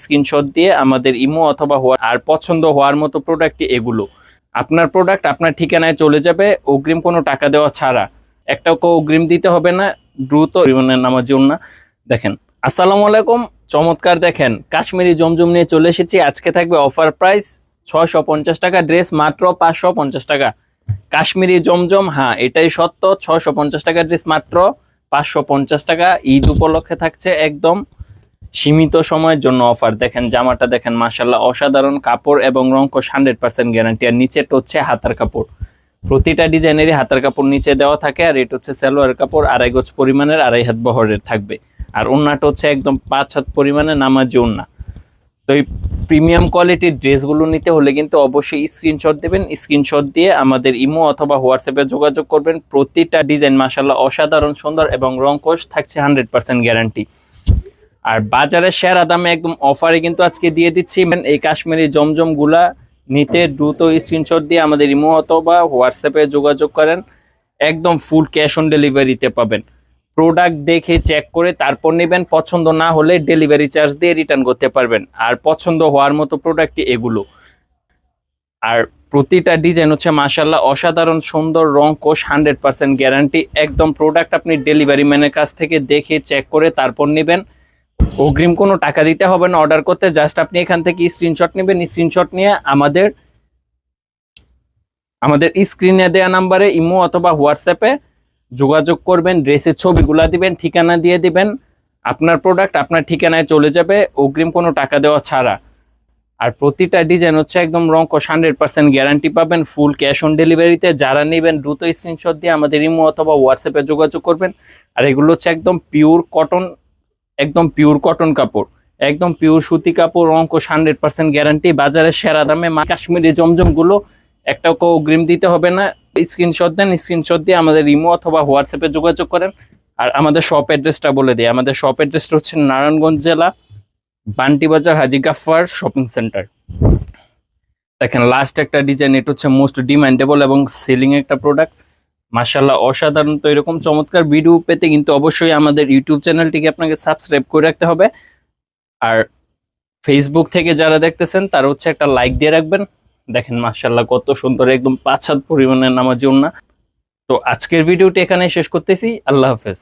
Screenshot দিয়ে আমাদের imo অথবা আর পছন্দ হওয়ার মতো প্রোডাক্ট এগুলো। আপনার প্রোডাক্ট আপনার ঠিকানায় চলে যাবে অগ্রিম কোনো টাকা দেওয়া ছাড়া। একটাও অগ্রিম দিতে হবে না, দ্রুত নামাজি না। দেখেন, আসসালামু আলাইকুম। চমৎকার দেখেন কাশ্মীরি জমজম নিয়ে চলে এসেছি। আজকে থাকবে অফার প্রাইস 650 টাকা, ড্রেস মাত্র 550 টাকা। কাশ্মীরি জমজম, হ্যাঁ এটাই সত্য। 650 টাকা ড্রেস মাত্র 550 টাকা। ঈদ উপলক্ষে থাকছে একদম সীমিত সময়ের জন্য অফার। দেখেন জামাটা দেখেন, মাশাআল্লাহ অসাধারণ কাপড় এবং রংকশ 100% গ্যারান্টি। আর নিচেটা হচ্ছে হাতার কাপড়, প্রতিটা ডিজাইনেরই হাতার কাপড় নিচে দেওয়া থাকে। আর এটা হচ্ছে সালোয়ার কাপড়, 2.5 গজ পরিমাণের, 2.5 হাত বহরের থাকবে। আর ওন্নাটা হচ্ছে একদম 5 হাত পরিমাণে নামাজি ওন্না। তো এই প্রিমিয়াম কোয়ালিটির ড্রেসগুলো নিতে হলে কিন্তু অবশ্যই স্ক্রিনশট দেবেন। স্ক্রিনশট দিয়ে আমাদের ইমো অথবা হোয়াটসঅ্যাপে যোগাযোগ করবেন। প্রতিটা ডিজাইন মাশাআল্লাহ অসাধারণ সুন্দর এবং রংকশ থাকছে 100% গ্যারান্টি। আর বাজারে সেরা দামে একদম অফারে কিন্তু আজকে দিয়ে দিচ্ছি। এই কাশ্মীরি জমজম গুলা নিতে দ্রুত স্ক্রিনশট দিয়ে আমাদের ইমো অথবা হোয়াটসঅ্যাপে যোগাযোগ করেন। একদম ফুল ক্যাশ অন ডেলিভারিতে পাবেন। প্রোডাক্ট দেখে চেক করে তারপর নেবেন। পছন্দ না হলে ডেলিভারি চার্জ দিয়ে রিটার্ন করতে পারবেন। আর পছন্দ হওয়ার মতো প্রোডাক্টই এগুলো। আর প্রতিটা ডিজাইন হচ্ছে মাশাআল্লাহ অসাধারণ সুন্দর, রংকশ 100% গ্যারান্টি। একদম প্রোডাক্ট আপনি ডেলিভারি ম্যানের কাছ থেকে দেখে চেক করে তারপর নেবেন। অগ্রিম কোনো টাকা দিতে হবে না অর্ডার করতে। জাস্ট আপনি এখান থেকে স্ক্রিনশট নেবেন। স্ক্রিনশট নিয়ে আমাদের স্ক্রিনে দেওয়া নাম্বারে ইমো অথবা হোয়াটসঅ্যাপে যোগাযোগ করবেন। ড্রেসের ছবিগুলো দিবেন, ঠিকানা দিয়ে দিবেন। আপনার প্রোডাক্ট আপনার ঠিকানায় চলে যাবে অগ্রিম কোনো টাকা দেওয়া ছাড়া। আর প্রতিটা ডিজাইন হচ্ছে একদম রংকশ 100% গ্যারান্টি পাবেন ফুল ক্যাশ অন ডেলিভারিতে। যারা নেবেন দ্রুত স্ক্রিনশট দিয়ে আমাদের ইমো অথবা হোয়াটসঅ্যাপে যোগাযোগ করবেন। আর এগুলো হচ্ছে একদম পিওর কটন, একদম পিওর কটন কাপড়, একদম পিওর সুতি কাপড়, রংকশ 100% গ্যারান্টি। বাজারে সেরা দামে কাশ্মীরি জমজম গুলো একটাও অগ্রিম দিতে হবে না। স্ক্রিনশট দেন, স্ক্রিনশট দিয়ে আমাদের ইমো অথবা হোয়াটসঅ্যাপে যোগাযোগ করেন। আর আমাদের শপ অ্যাড্রেসটা বলে দিই। আমাদের শপ অ্যাড্রেসটা হচ্ছে নারায়ণগঞ্জ জেলা, বান্টি বাজার, হাজি গাফফার শপিং সেন্টার। দেখেন লাস্ট একটা ডিজাইন, এটা হচ্ছে মোস্ট ডিমান্ডেবল এবং সেলিং একটা প্রোডাক্ট। মাশাআল্লাহ অসাধারণ। তো এরকম চমৎকার ভিডিও পেতে কিন্তু অবশ্যই আমাদের ইউটিউব চ্যানেলটিকে আপনাকে সাবস্ক্রাইব করে রাখতে হবে। আর ফেসবুক থেকে যারা দেখতেছেন তারা হচ্ছে একটা লাইক দিয়ে রাখবেন। দেখেন মাশাআল্লাহ কত সুন্দর, একদম 5 হাত পরিমাণের নামাজি ওন্না। তো আজকের ভিডিওটি এখানে শেষ করতেছি। আল্লাহ হাফেজ।